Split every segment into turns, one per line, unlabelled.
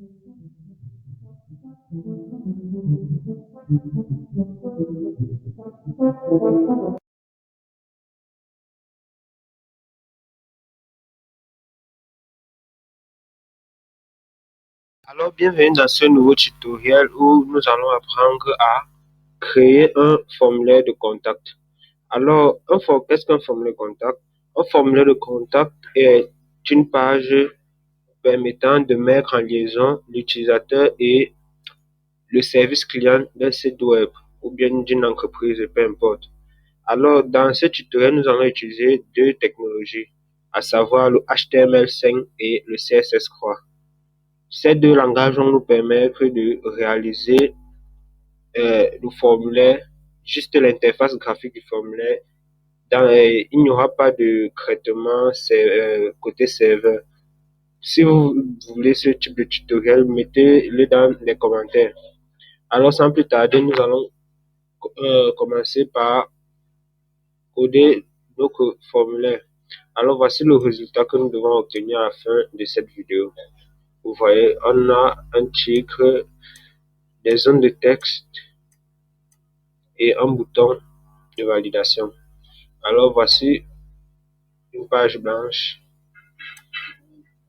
Alors, bienvenue dans ce nouveau tutoriel où nous allons apprendre à créer un formulaire de contact. Alors, qu'est-ce qu'un formulaire de contact? Un formulaire de contact est une page permettant de mettre en liaison l'utilisateur et le service client d'un site web ou bien d'une entreprise, peu importe. Alors, dans ce tutoriel, nous allons utiliser deux technologies, à savoir le HTML5 et le CSS3. Ces deux langages vont nous permettre de réaliser le formulaire, juste l'interface graphique du formulaire. Il n'y aura pas de traitement côté serveur. Si vous voulez ce type de tutoriel, mettez-le dans les commentaires. Alors, sans plus tarder, nous allons commencer par coder notre formulaire. Alors, voici le résultat que nous devons obtenir à la fin de cette vidéo. Vous voyez, on a un titre, des zones de texte et un bouton de validation. Alors, voici une page blanche.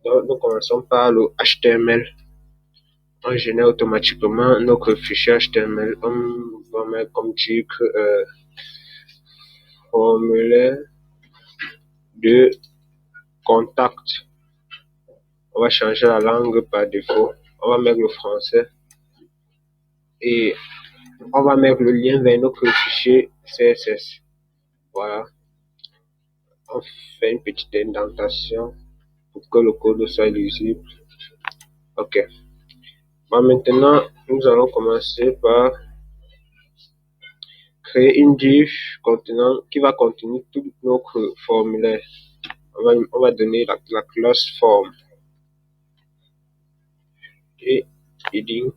Donc, nous commençons par le HTML. On génère automatiquement notre fichier HTML. On va mettre comme titre formulaire de contact. On va changer la langue par défaut. On va mettre le français. Et on va mettre le lien vers notre fichier CSS. Voilà. On fait une petite indentation pour que le code soit lisible. Ok. Bon, maintenant, nous allons commencer par créer une div qui va contenir tout notre formulaire. On va donner la classe form et heading.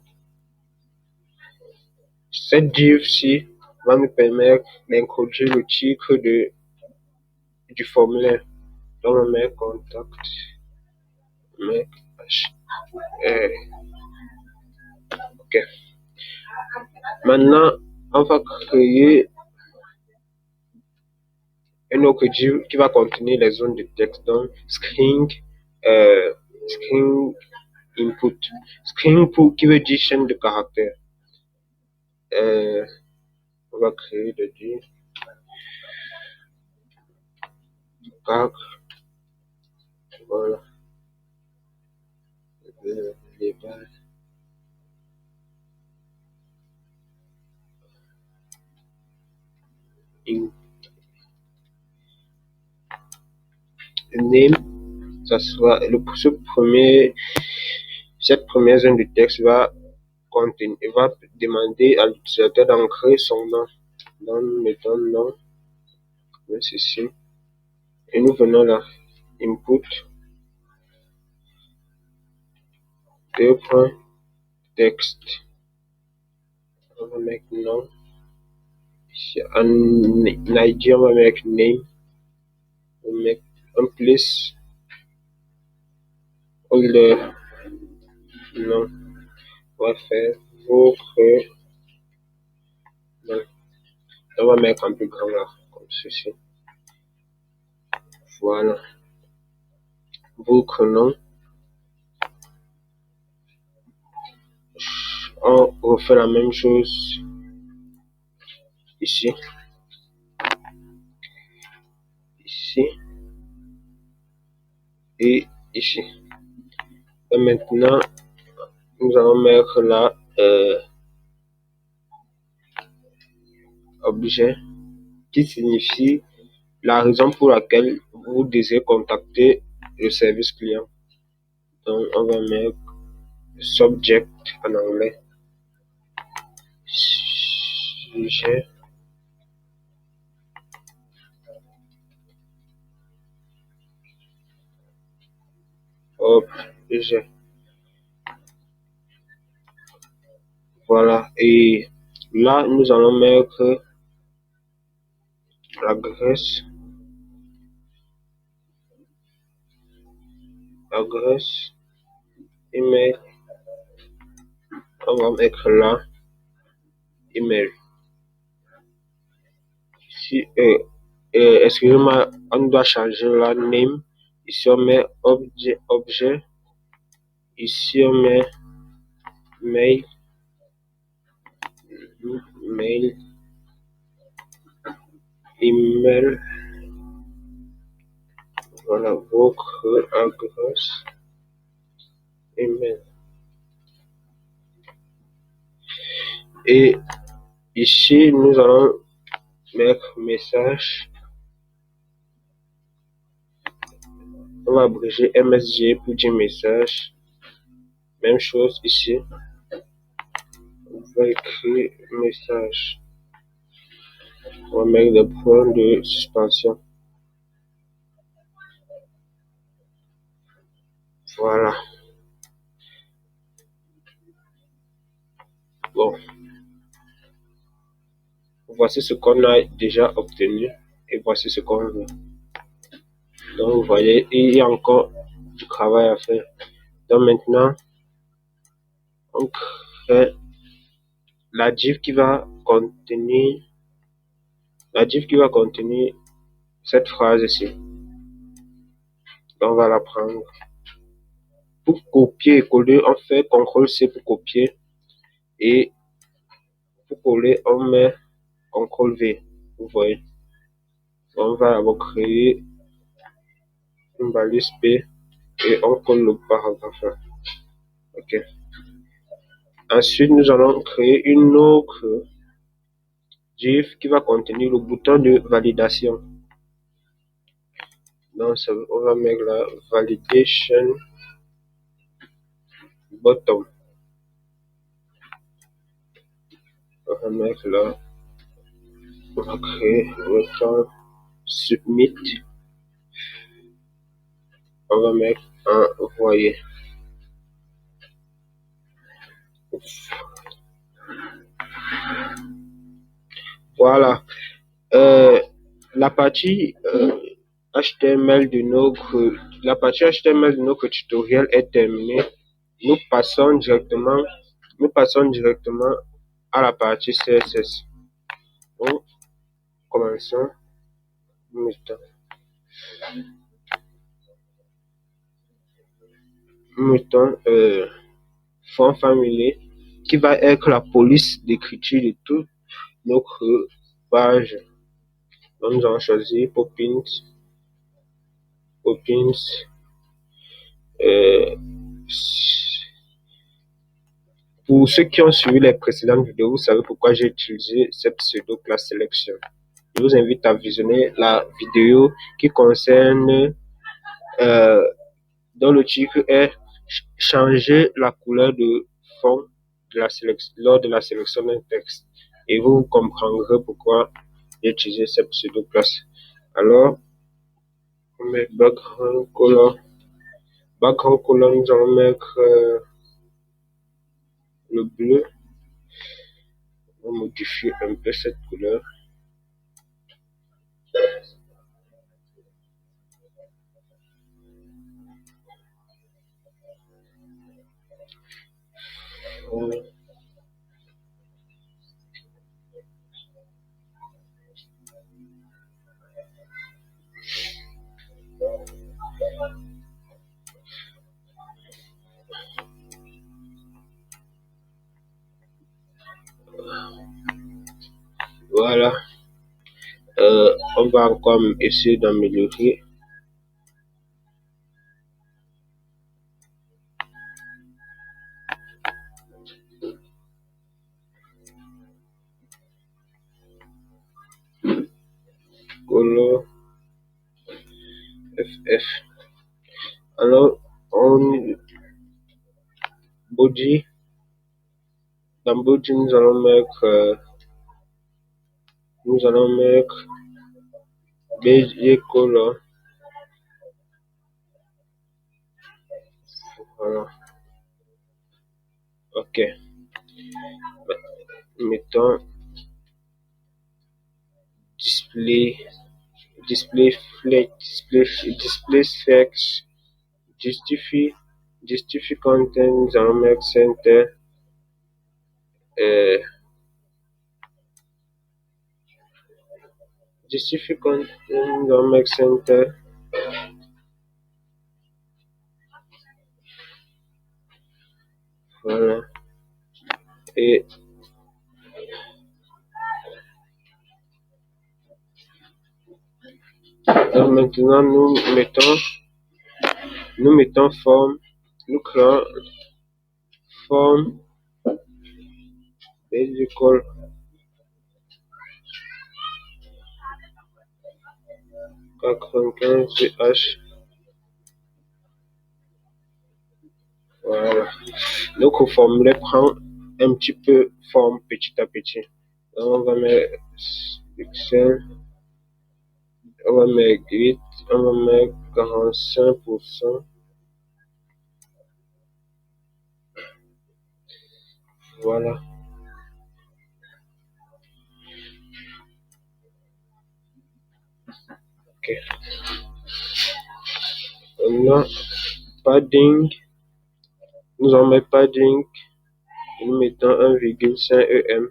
Cette div-ci va nous permettre d'introduire le titre du formulaire. Donc, on met contact, met HR. Ok. Maintenant, on va créer un autre div qui va contenir les zones de texte. Donc, string input. String input qui veut dire chaîne de caractères. On va créer le div. Voilà. Les bases. Name, ça sera cette première zone de texte va demander à l'utilisateur d'entrer son nom. Donc, nous mettons nom, ceci, et nous venons là, input, texte. On va mettre nom. Ici, en ID, on va mettre name. On va mettre un place. Holder. Non. On va faire votre nom. On va mettre un peu grand là, comme ceci. Voilà. Votre nom. On refait la même chose ici. Ici. Et ici. Et maintenant, nous allons mettre là objet qui signifie la raison pour laquelle vous désirez contacter le service client. Donc, on va mettre subject en anglais. Sujet. Objet. Voilà. Et là, nous allons mettre l'adresse. Email On va mettre là email. Si, excusez-moi, on doit changer la name. Ici on met objet. Ici on met mail, mail, email. Voilà votre adresse email. Et ici nous allons mettre message. On va abréger MSG pour dire message. Même chose ici. On va écrire message. On va mettre des points de suspension. Voilà. Bon. Voici ce qu'on a déjà obtenu et voici ce qu'on veut. Donc vous voyez, il y a encore du travail à faire. Donc maintenant, on crée la div qui va contenir cette phrase ici. Donc on va la prendre. Pour copier et coller, on fait CTRL-C pour copier et pour coller, on met CTRL-V. Vous voyez. On va avoir créé une balise P et on colle le paragraphe. Ok. Ensuite, nous allons créer une autre div qui va contenir le bouton de validation. Donc, on va mettre la validation button. On va mettre là. On va créer le bouton submit. On va mettre envoyer. Voilà. La partie HTML de notre tutoriel est terminée. Nous passons directement à la partie CSS. Donc, commençons. Mettons fond familier qui va être la police d'écriture de toute notre page. Donc, nous allons choisir Poppins. Pour ceux qui ont suivi les précédentes vidéos, vous savez pourquoi j'ai utilisé cette pseudo-classe sélection. Je vous invite à visionner la vidéo qui concerne dont le titre est changer la couleur de fond de la sélection, lors de la sélection d'un texte. Et vous comprendrez pourquoi j'ai utilisé cette pseudo-classe. Alors, on met background color. Background color, nous allons mettre le bleu. On modifie un peu cette couleur. Voilà. On va encore essayer d'améliorer. Color FF. Alors, on body. Dans body, nous allons mettre beige et color. Voilà. Ok. Mettons display text, justify content, nous allons mettre center. euh, justifiant Domex Center. Voilà. Et maintenant, nous mettons forme, nous créons forme et l'école 95 H. Voilà. Donc, au formulaire prend un petit peu forme petit à petit. Donc, on va mettre pixel, on va mettre grid, on va mettre 45%. Voilà. Ok. Maintenant, padding, nous en mettons padding, nous mettons 1,5 EM.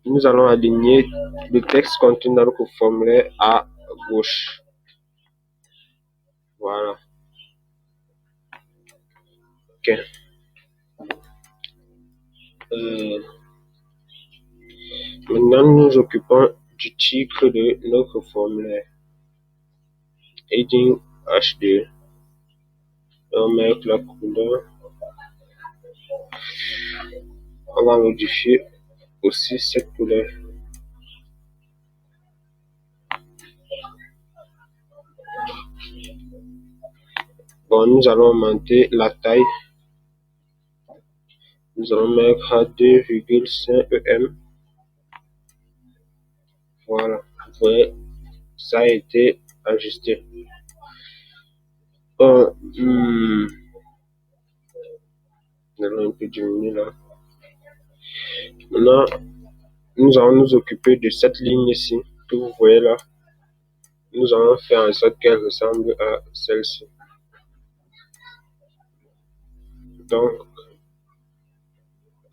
Nous allons aligner le texte contenu dans notre formulaire à gauche. Voilà. Ok. Maintenant, nous nous occupons du titre de notre formulaire. Heading H2. On met la couleur. On va modifier aussi cette couleur. Bon, nous allons augmenter la taille. Nous allons mettre à 2,5 EM. Voilà. Vous voyez, ça a été ajusté. Bon, nous allons un peu diminuer là. Maintenant, nous allons nous occuper de cette ligne ici que vous voyez là. Nous allons faire en sorte qu'elle ressemble à celle-ci. Donc,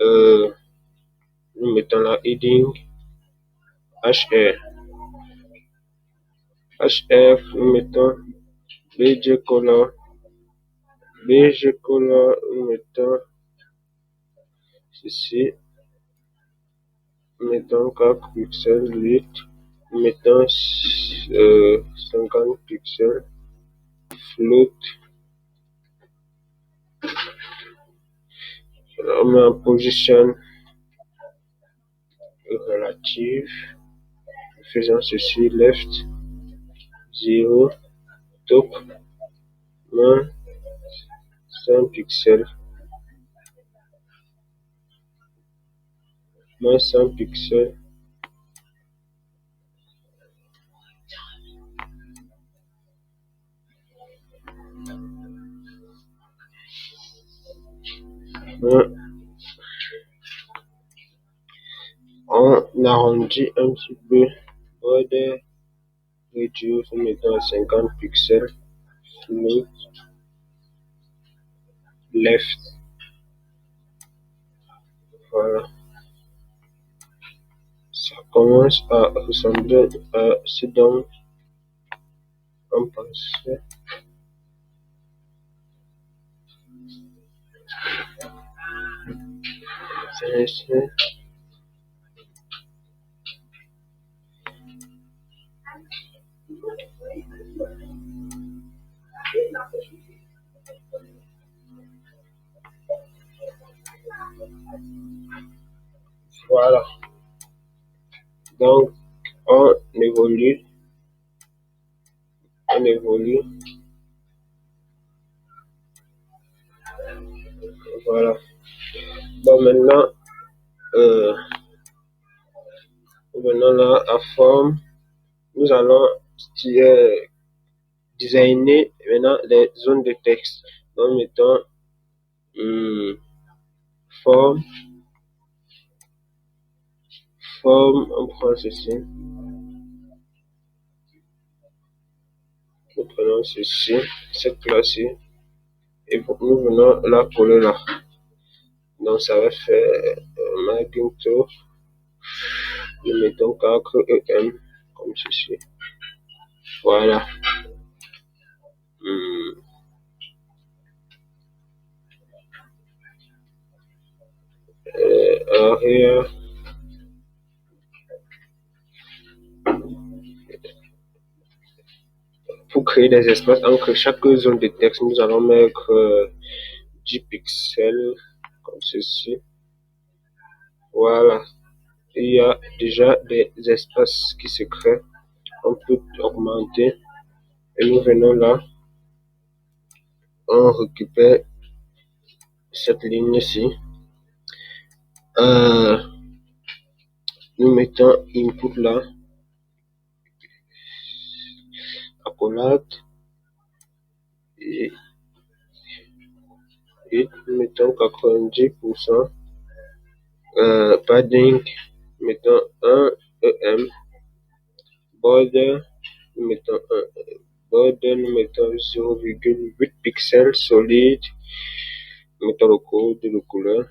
nous mettons la heading HR. HR, nous mettons BG color. BG color, nous mettons ceci. Nous mettons 4 pixels, 8. Nous mettons 50 pixels. Float. On met en position relative. Faisons ceci, left, 0, top, moins 100 pixels, moins 100 pixels, on arrondit un petit peu, border, reduce, nous mettons à 50 pixels, float, left, voilà. Ça commence à ressembler à ce dont on pensait. Voilà. Donc, on évolue. Voilà. Bon, maintenant, venons là à forme. Nous allons designer maintenant les zones de texte. Donc, mettons forme, on prend ceci. Nous prenons ceci, cette classe-ci. Et nous venons la coller là. Donc ça va faire Magento. Nous mettons 4 EM comme ceci. Voilà. Hmm. Arrière. Pour créer des espaces entre chaque zone de texte, nous allons mettre 10 pixels comme ceci. Voilà. Il y a déjà des espaces qui se créent. On peut augmenter et nous venons là. On récupère cette ligne-ci. Nous mettons input là, accolade et, nous mettons 90%. Padding, mettons 1 EM. Border, nous mettons 1 border, nous mettons 0,8 pixels solide. Nous mettons le code de couleur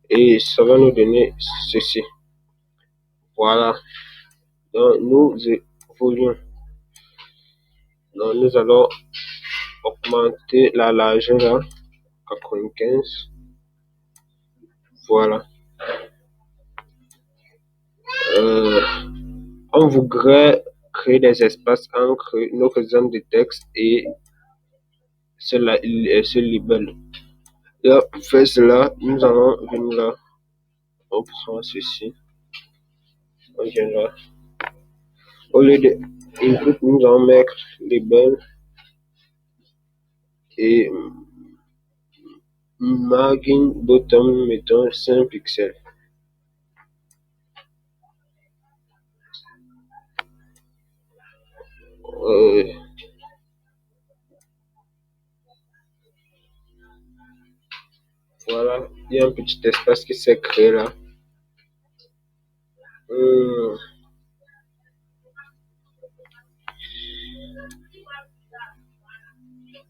et ça va nous donner ceci. Voilà. Donc nous évoluons. Donc nous allons augmenter la largeur là, 95. Voilà. On voudrait créer des espaces entre notre zone de texte et ce label. Et pour faire cela, nous allons venir là. On prend ceci. On vient là. Au lieu de input, nous allons mettre label et margin bottom, mettons 5 pixels. Voilà, il y a un petit espace qui s'est créé là.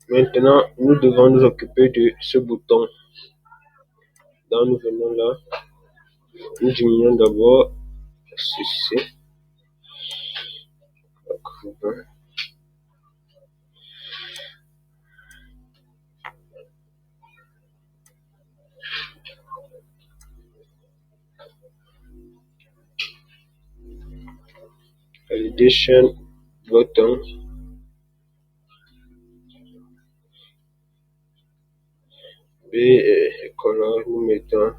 Maintenant, nous devons nous occuper de ce bouton. Donc, nous venons là. Nous diminuons d'abord ceci. Validation button. Et color, nous mettons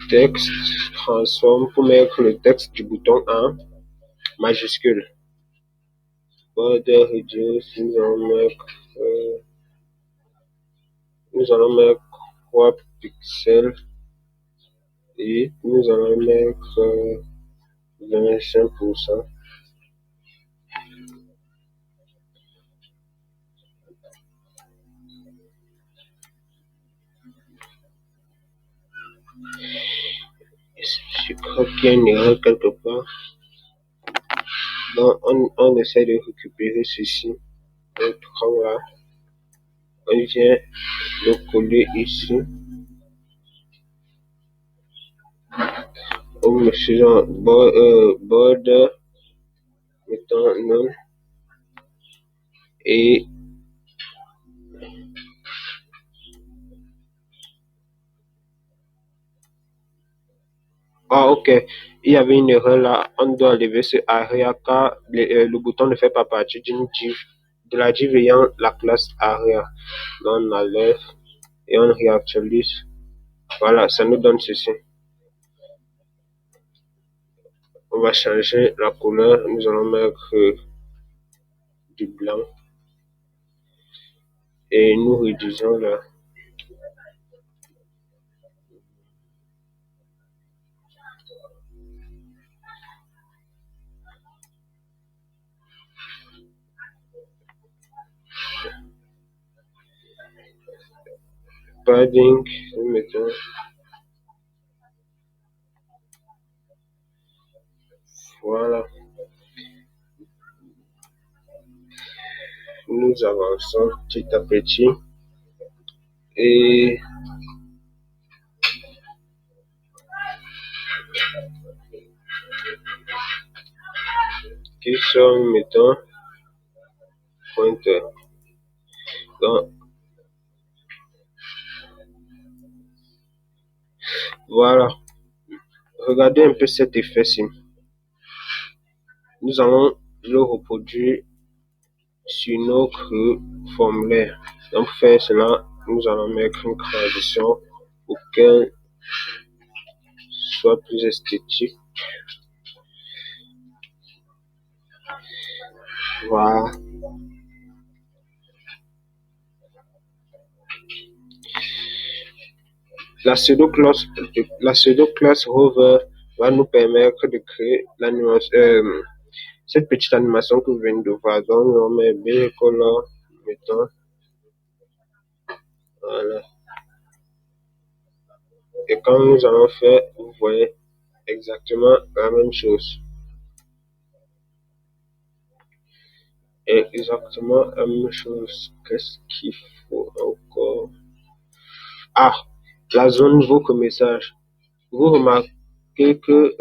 texte, transforme pour mettre le texte du bouton en majuscule. Border reduce, nous allons mettre 3 pixels et nous allons mettre 25%. Je crois qu'il y a une erreur quelque part. Donc, on essaie de récupérer ceci. On prend là. On vient le coller ici. On me faisant border, mettons non. Et ok, il y avait une erreur là. On doit lever ce area car le bouton ne fait pas partie d'une div, de la div ayant la classe area. Donc on enlève et on réactualise. Voilà, ça nous donne ceci. On va changer la couleur. Nous allons mettre du blanc. Et nous réduisons là. Padding, nous mettons. Voilà. nous avançons petit à petit et qui sont, mettons, pointeur. Donc, voilà. Regardez un peu cet effet-ci. Nous allons le reproduire sur notre formulaire. Donc, pour faire cela, nous allons mettre une transition pour qu'elle soit plus esthétique. Voilà. La pseudo-classe Hover va nous permettre de créer cette petite animation que vous venez de voir. Donc, on met color, mettons, voilà. Et quand nous allons faire, vous voyez exactement la même chose. Exactement la même chose. Qu'est-ce qu'il faut encore? Ah, la zone vos message. Vous remarquez que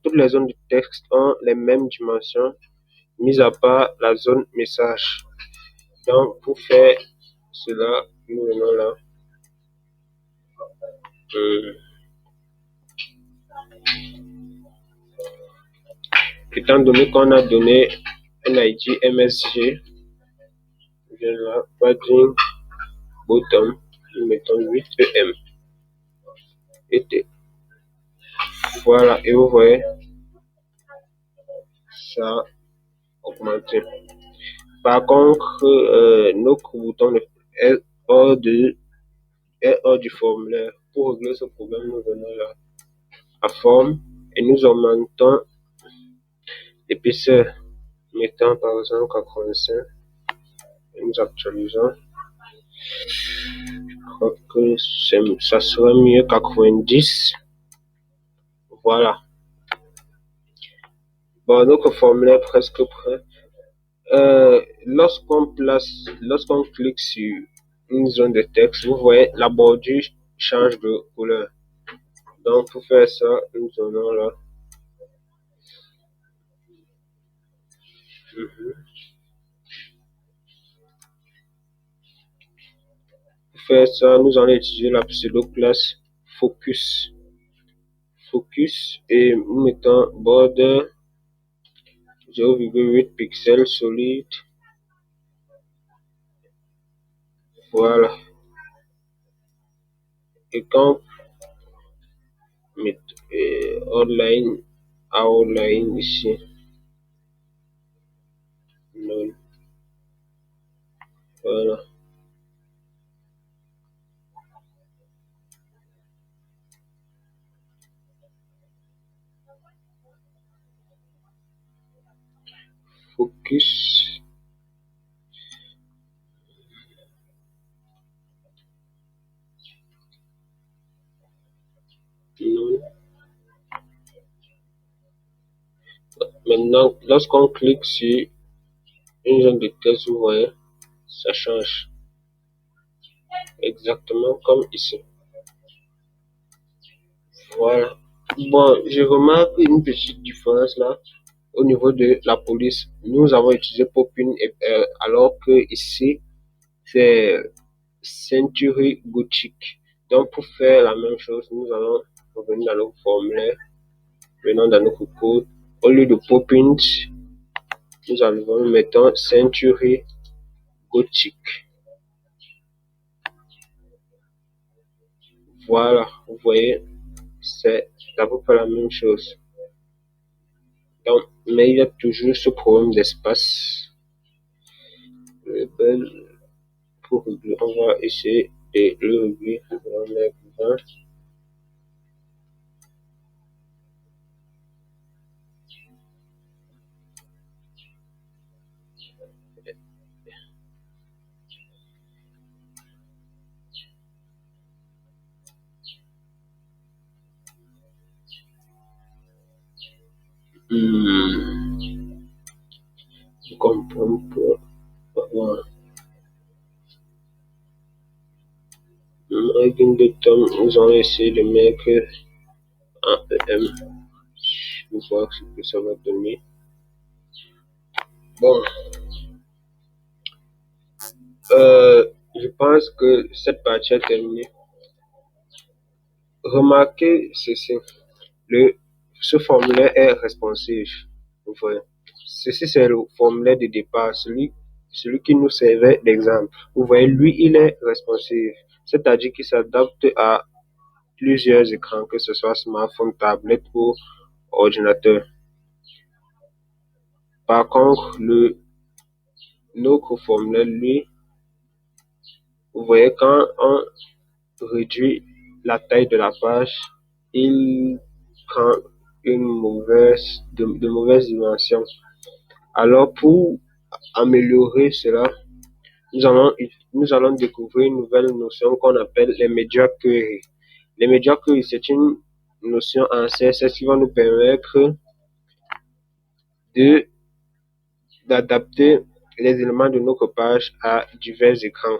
toutes les zones du texte ont les mêmes dimensions, mis à part la zone message. Donc, pour faire cela, nous venons là. Étant donné qu'on a donné un ID MSG, je viens là, padding, bottom, nous mettons 8 EM. Et voilà, et vous voyez, ça a augmenté. Par contre, notre bouton est hors du formulaire. Pour régler ce problème, nous venons là à forme et nous augmentons l'épaisseur, mettant par exemple 85 et nous actualisons. Je crois que ça serait mieux 90. Voilà. Bon, notre formulaire est presque prêt. Lorsqu'on clique sur une zone de texte, vous voyez la bordure change de couleur. Donc pour faire ça, nous allons là. Pour faire ça, nous allons utiliser la pseudo-classe Focus. Et nous mettons border 0,8 pixels solide. Voilà. Et quand outline ici, non. Voilà. Focus. Non. Maintenant, lorsqu'on clique sur une zone de test, vous voyez, ça change. Exactement comme ici. Voilà. Bon, je remarque une petite différence là au niveau de la police. Nous avons utilisé Popin alors que ici c'est ceinture gothique. Donc pour faire la même chose, nous allons revenir dans notre formulaire, venons dans notre code. Au lieu de Popin, nous allons mettre ceinture gothique. Voilà, vous voyez, c'est à peu près la même chose. Donc, mais il y a toujours ce problème d'espace. Pour régler, on va essayer de le régler. On va mettre 20. Je comprends pas. avec une de tomes, nous allons essayer de mettre un EM. Je vais voir ce que ça va donner. Bon, je pense que cette partie est terminée. Remarquez ceci, le, ce formulaire est responsive. Vous voyez. Ceci, c'est le formulaire de départ, celui qui nous servait d'exemple. Vous voyez, lui, il est responsive, c'est-à-dire qu'il s'adapte à plusieurs écrans, que ce soit smartphone, tablette ou ordinateur. Par contre, notre formulaire, lui, vous voyez, quand on réduit la taille de la page, il prend de mauvaises dimensions. Alors, pour améliorer cela, nous allons découvrir une nouvelle notion qu'on appelle les media queries. Les media queries, c'est une notion en CSS qui va nous permettre de d'adapter les éléments de notre page à divers écrans.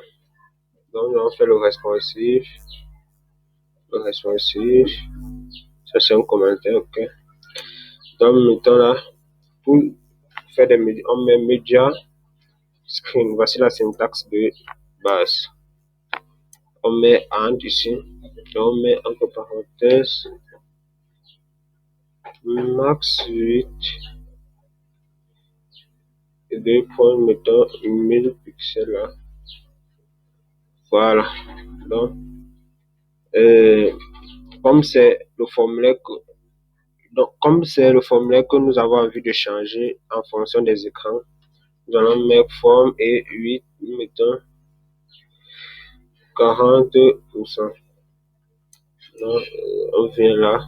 Donc, on fait le responsive, ça c'est un commentaire, ok. Donc, maintenant là, pour faire des médias, on met media screen. Voici la syntaxe de base. On met and ici, et on met entre parenthèses max 8 et 2 points, mettons 1000 pixels là. Voilà. Donc, comme c'est le formulaire que, comme c'est le formulaire que nous avons envie de changer en fonction des écrans, nous allons mettre forme et 8, mettons 40%. Donc, on vient là,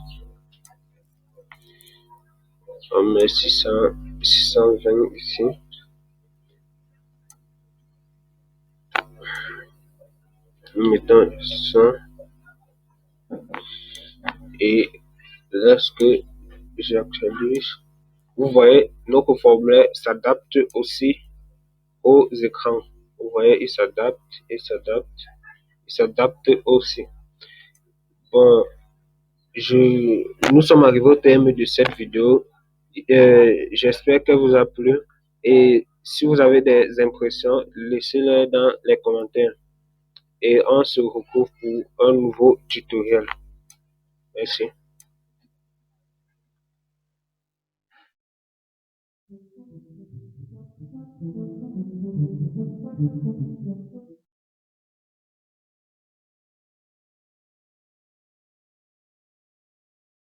on met 620 ici. Nous mettons 100 et lorsque j'actualise, vous voyez, notre formulaire s'adapte aussi aux écrans. Vous voyez, il s'adapte aussi. Bon, nous sommes arrivés au terme de cette vidéo. J'espère qu'elle vous a plu. Et si vous avez des impressions, laissez-les dans les commentaires. Et on se retrouve pour un nouveau tutoriel. Merci.